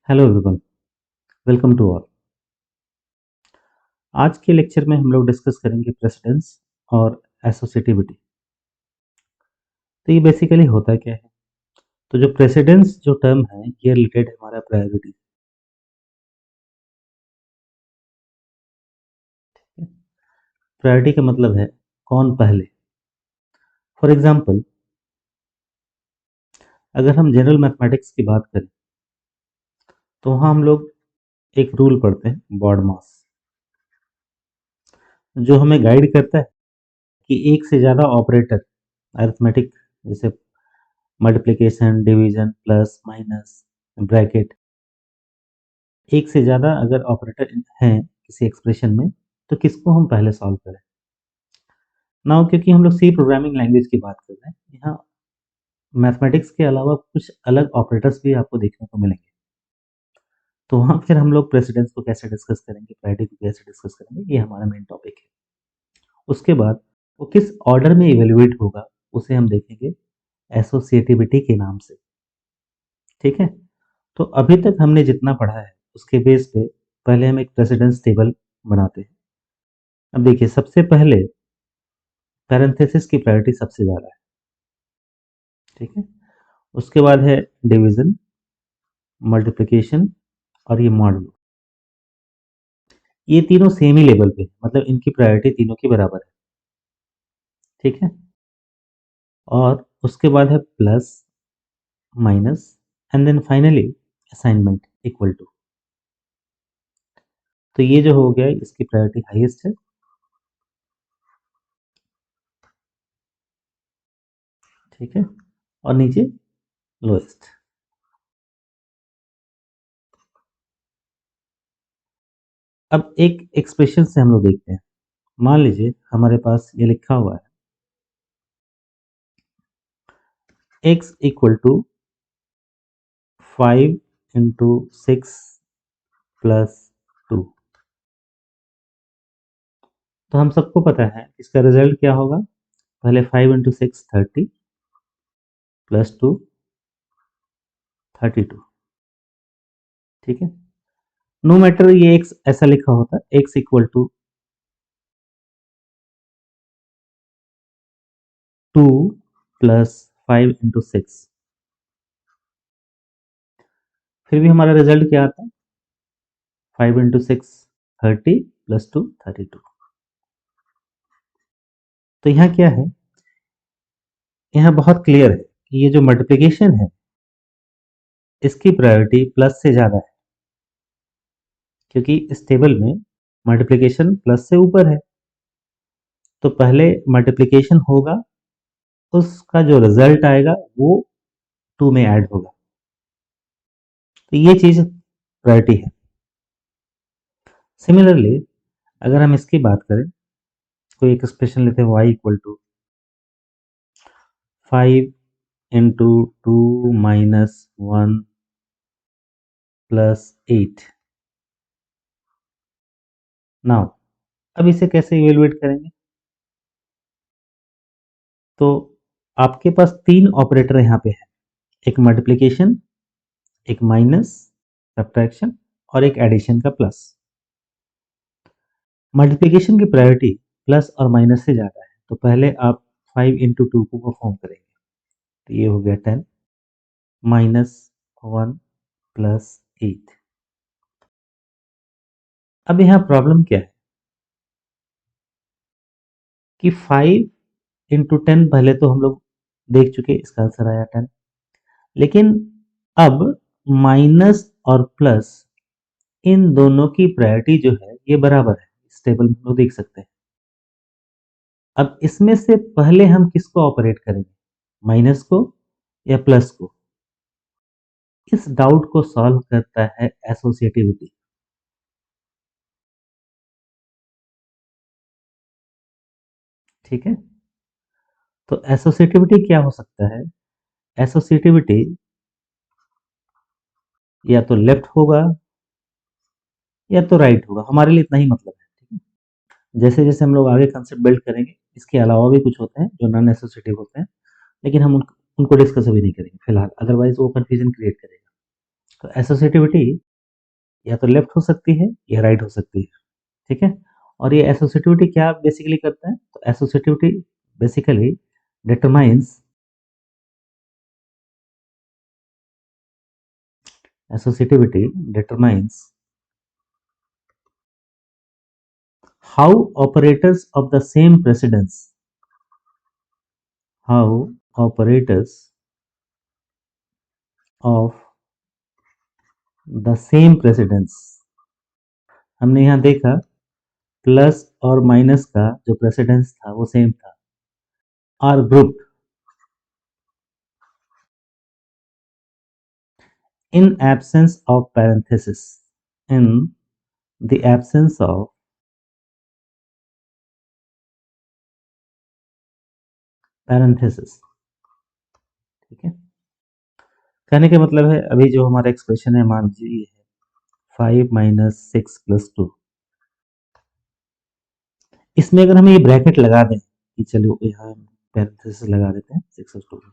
Hello everyone, welcome to all. आज के lecture में हम लोग डिस्कस करेंगे प्रेसिडेंस और एसोसिएटिविटी। तो ये बेसिकली होता क्या है? तो जो प्रेसिडेंस जो टर्म है ये रिलेटेड है हमारा प्रायोरिटी। प्रायोरिटी का मतलब है कौन पहले। फॉर एग्जांपल, अगर हम जनरल मैथमेटिक्स की बात करें तो वहाँ हम लोग एक रूल पढ़ते हैं बॉड मास, जो हमें गाइड करता है कि एक से ज़्यादा ऑपरेटर अरिथमेटिक, जैसे multiplication, division, plus, minus, bracket, एक से ज़्यादा अगर ऑपरेटर हैं किसी एक्सप्रेशन में तो किसको हम पहले सॉल्व करें। नाउ क्योंकि हम लोग सी प्रोग्रामिंग लैंग्वेज की बात कर रहे हैं, यहाँ मैथमेटिक्स के अलावा कुछ अलग ऑपरेटर्स भी आपको देखने को मिलेंगे। तो वहाँ फिर हम लोग प्रेसिडेंस को कैसे डिस्कस करेंगे, प्रायोरिटी को कैसे डिस्कस करेंगे, ये हमारा मेन टॉपिक है। उसके बाद वो किस ऑर्डर में इवेल्युएट होगा उसे हम देखेंगे एसोसिएटिविटी के नाम से। ठीक है, तो अभी तक हमने जितना पढ़ा है उसके बेस पे पहले हम एक प्रेसिडेंस टेबल बनाते हैं। अब देखिए, सबसे पहले पैरेंथेसिस की प्रायोरिटी सबसे ज़्यादा है। ठीक है, उसके बाद है डिवीजन, मल्टीप्लिकेशन और ये मॉड्यूलो। ये तीनों सेम ही लेवल पे, मतलब इनकी प्रायोरिटी तीनों की बराबर है। ठीक है, और उसके बाद है plus, minus and then finally assignment equal to. तो ये जो हो गया इसकी प्रायोरिटी हाईएस्ट है। ठीक है, और नीचे लोएस्ट। अब एक एक्सप्रेशन से हम लोग देखते हैं। मान लीजिए हमारे पास ये लिखा हुआ है x इक्वल टू 5 × 6 प्लस 2। तो हम सबको पता है इसका रिजल्ट क्या होगा। पहले 5 × 6 30 प्लस 2 32। ठीक है, नो मैटर ये एक्स ऐसा लिखा होता है, एक्स इक्वल टू 2 प्लस 5 × 6, फिर भी हमारा रिजल्ट क्या आता है 5 × 6 30 प्लस 2 32। तो यहाँ क्या है, यहाँ बहुत क्लियर है कि ये जो मल्टीप्लिकेशन है इसकी प्रायोरिटी प्लस से ज़्यादा है, क्योंकि इस टेबल में मल्टीप्लिकेशन प्लस से ऊपर है। तो पहले मल्टीप्लिकेशन होगा, उसका जो रिजल्ट आएगा वो 2 में ऐड होगा। तो ये चीज़ प्रायोरिटी है। सिमिलरली अगर हम इसकी बात करें, कोई एक एक्सप्रेशन लेते हैं y equal to 5 × 2 - 1 plus 8। Now अब इसे कैसे इवेलुएट करेंगे? तो आपके पास तीन ऑपरेटर यहाँ पे है, एक मल्टीप्लिकेशन, एक माइनस सब्ट्रैक्शन और एक एडिशन का प्लस। मल्टीप्लिकेशन की प्रायोरिटी प्लस और माइनस से ज़्यादा है, तो पहले आप 5 × 2 को परफॉर्म करेंगे। तो ये हो गया 10 माइनस 1 प्लस 8। अब यहाँ प्रॉब्लम क्या है कि 5 × 10 पहले तो हम लोग देख चुके, इसका आंसर आया 10। लेकिन अब माइनस और प्लस इन दोनों की प्रायोरिटी जो है ये बराबर है, इस टेबल में हम लोग देख सकते हैं। अब इसमें से पहले हम किसको ऑपरेट करेंगे, माइनस को या प्लस को? इस डाउट को सॉल्व करता है एसोसिएटिविटी। ठीक है, तो एसोसिएटिविटी क्या हो सकता है? एसोसिएटिविटी या तो लेफ्ट होगा या तो राइट होगा, हमारे लिए इतना ही मतलब है। ठीक है, जैसे जैसे हम लोग आगे कंसेप्ट बिल्ड करेंगे इसके अलावा भी कुछ होते हैं जो नॉन एसोसिएटिव होते हैं, लेकिन हम उनको डिस्कस अभी नहीं करेंगे फिलहाल, अदरवाइज वो कंफ्यूजन क्रिएट करेगा। तो एसोसिएटिविटी या तो लेफ्ट हो सकती है या राइट हो सकती है, ठीक है। और ये एसोसिएटिविटी क्या बेसिकली करता है, तो associativity basically determines associativity determines how operators of the same precedence how operators of the same precedence। हमने यहाँ देखा प्लस और माइनस का जो प्रेसिडेंस था वो सेम था, R group in absence of parenthesis in the absence of parenthesis, ठीक है। कहने का मतलब है अभी जो हमारा एक्सप्रेशन है मान लीजिए ये है 5 माइनस 6 प्लस 2, इसमें अगर हम ये ब्रैकेट लगा दें कि चलो यहाँ पैरेंथेसिस लगा देते हैं 6 और 2 में,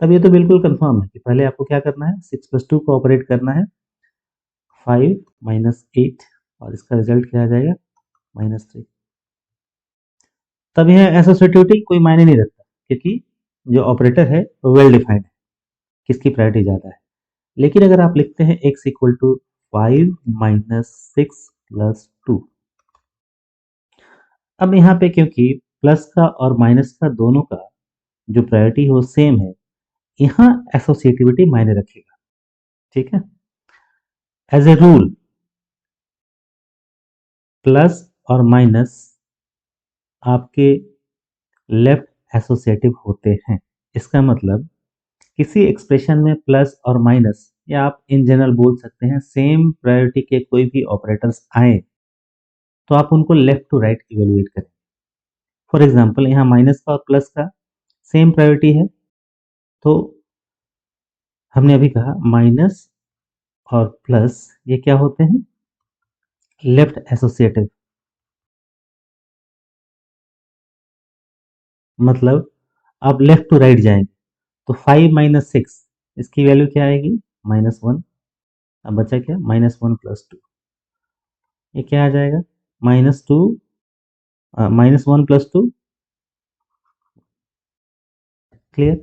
तब ये तो बिल्कुल कंफर्म है कि पहले आपको क्या करना है 6 प्लस 2 को ऑपरेट करना है 5 माइनस 8 और इसका रिजल्ट क्या आ जाएगा -3। तब यह एसोसिएटिविटी कोई मायने नहीं रखता क्योंकि जो ऑपरेटर है वो वेल डिफाइंड है, किसकी प्रायोरिटी ज़्यादा है। लेकिन अगर आप लिखते हैं x equal to 5 minus 6 plus 2, अब यहाँ पे क्योंकि प्लस का और माइनस का दोनों का जो प्रायोरिटी है वो सेम है, यहाँ एसोसिएटिविटी मायने रखेगा, ठीक है। एज ए रूल प्लस और माइनस आपके लेफ्ट एसोसिएटिव होते हैं। इसका मतलब किसी एक्सप्रेशन में प्लस और माइनस या आप इन जनरल बोल सकते हैं सेम प्रायोरिटी के कोई भी ऑपरेटर्स आए तो आप उनको लेफ्ट टू राइट इवेलुएट करें। फॉर एग्जांपल यहाँ माइनस का और प्लस का सेम प्रायोरिटी है, तो हमने अभी कहा माइनस और प्लस ये क्या होते हैं लेफ्ट एसोसिएटिव। मतलब आप लेफ्ट टू राइट जाएंगे तो 5 माइनस 6 इसकी वैल्यू क्या आएगी -1। अब बचा क्या -1 प्लस 2, ये क्या आ जाएगा -2 -1 प्लस 2। क्लियर।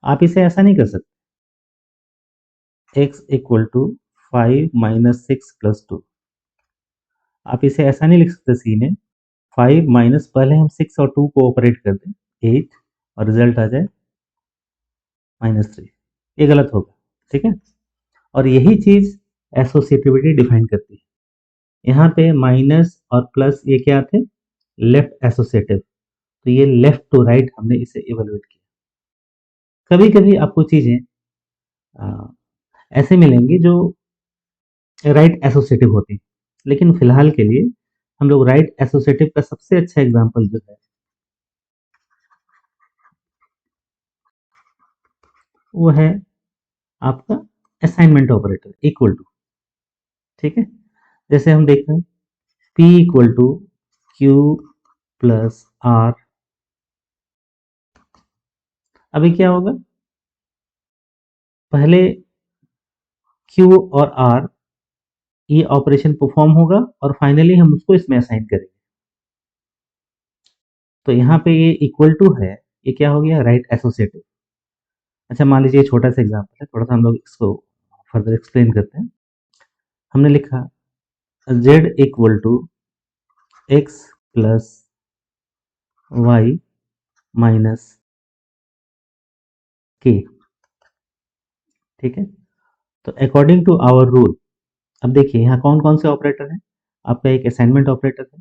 आप इसे ऐसा नहीं कर सकते x equal to 5 minus 6 plus 2, आप इसे ऐसा नहीं लिख सकते सी में 5 माइनस पहले हम 6 और 2 को ऑपरेट कर दें 8 और रिजल्ट आ जाए -3, ये गलत होगा, ठीक है। और यही चीज एसोसिएटिविटी डिफाइन करती है। यहाँ पे माइनस और प्लस ये क्या थे लेफ्ट एसोसिएटिव, तो ये लेफ्ट टू राइट हमने इसे इवेलुएट किया। कभी कभी आपको चीजें ऐसे मिलेंगी जो राइट एसोसिएटिव होती, लेकिन फिलहाल के लिए हम लोग राइट एसोसिएटिव का सबसे अच्छा एग्जांपल जो है वो है आपका असाइनमेंट ऑपरेटर इक्वल टू, ठीक है। जैसे हम देख रहे हैं P equal to Q plus R, अभी क्या होगा पहले Q और R ये ऑपरेशन परफॉर्म होगा और फाइनली हम उसको इसमें असाइन करेंगे। तो यहाँ पे ये इक्वल टू है, ये क्या हो गया राइट एसोसिएटिव। अच्छा मान लीजिए छोटा सा एग्जांपल है, थोड़ा सा हम लोग इसको फर्दर एक्सप्लेन करते हैं। हमने लिखा z equal to X plus Y minus K, ठीक है। तो अकॉर्डिंग टू आवर रूल, अब देखिए यहाँ कौन कौन से ऑपरेटर हैं, आपका एक असाइनमेंट ऑपरेटर है,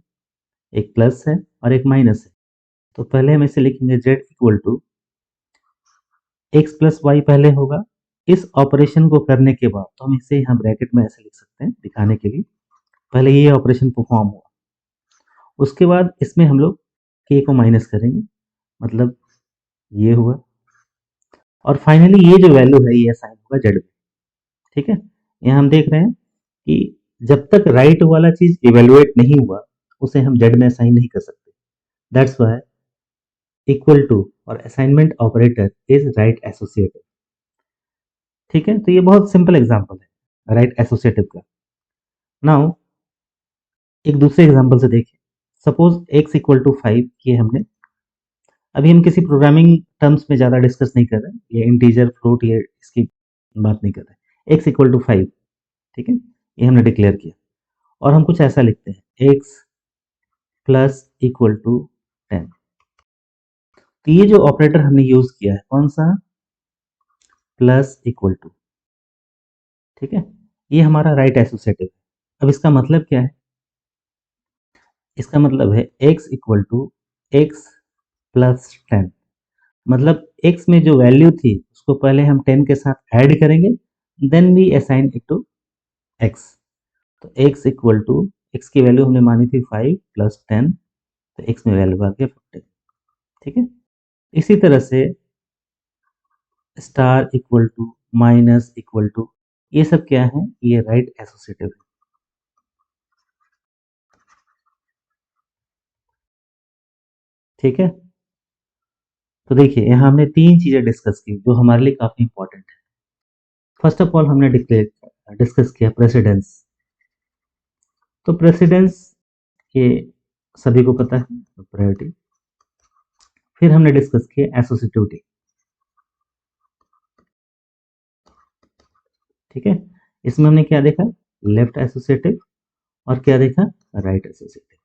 एक प्लस है और एक माइनस है। तो पहले हम इसे लिखेंगे z equal to X plus Y पहले होगा। इस ऑपरेशन को करने के बाद तो हम इसे यहाँ ब्रैकेट में ऐसे लिख सकते हैं दिखाने के लिए, पहले ये ऑपरेशन परफॉर्म हुआ, उसके बाद इसमें हम लोग के को माइनस करेंगे, मतलब ये हुआ, और फाइनली ये जो वैल्यू है ये असाइन होगा जेड में, ठीक है। यहाँ हम देख रहे हैं कि जब तक राइट वाला चीज इवेलुएट नहीं हुआ उसे हम जेड में असाइन नहीं कर सकते। दैट्स व्हाई इक्वल टू और assignment operator is right associative, ठीक है, तो ये बहुत सिंपल एग्जांपल है राइट एसोसिएटिव का। नाउ एक दूसरे एग्जांपल से देखें। सपोज x इक्वल टू 5 ये हमने, अभी हम किसी प्रोग्रामिंग टर्म्स में ज़्यादा डिस्कस नहीं कर रहे हैं, ये इंटीजर फ्लोट ये इसकी बात नहीं कर रहे। x इक्वल टू 5, ठीक है, ये हमने डिक्लेयर किया और हम कुछ ऐसा लिखते हैं x प्लस इक्वल टू 10। तो ये जो ऑपरेटर हमने यूज किया है कौन सा, प्लस इक्वल टू, ठीक है, ये हमारा राइट एसोसिएटिव है। अब इसका मतलब क्या है, इसका मतलब है x equal to X plus 10, मतलब x में जो वैल्यू थी उसको पहले हम 10 के साथ ऐड करेंगे, then we assign it to x। तो x इक्वल टू, x की वैल्यू हमने मानी थी 5 प्लस 10, तो x में वैल्यू आ गया 15, ठीक है। इसी तरह से star equal to, minus equal to, ये सब क्या है, ये राइट एसोसिएटिव है, ठीक है। तो देखिए यहाँ हमने तीन चीजें डिस्कस की जो हमारे लिए काफी इंपॉर्टेंट है। फर्स्ट ऑफ ऑल हमने डिस्कस किया प्रेसिडेंस। तो प्रेसिडेंस ये सभी को पता है, प्रायोरिटी। फिर हमने डिस्कस किया एसोसिएटिविटी, ठीक है। इसमें हमने क्या देखा, लेफ्ट एसोसिएटिव, और क्या देखा, राइट एसोसिएटिव,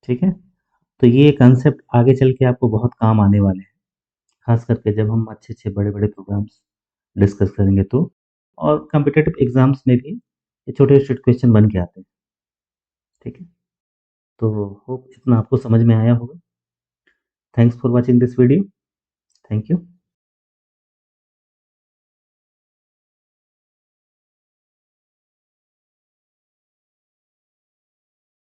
ठीक है। तो ये कंसेप्ट आगे चल के आपको बहुत काम आने वाले हैं, खास करके जब हम अच्छे अच्छे बड़े बड़े प्रोग्राम्स डिस्कस करेंगे तो, और कॉम्पिटेटिव एग्जाम्स में भी ये छोटे छोटे क्वेश्चन बन के आते हैं, ठीक है। तो होप इतना आपको समझ में आया होगा। Thanks for watching this video. Thank you.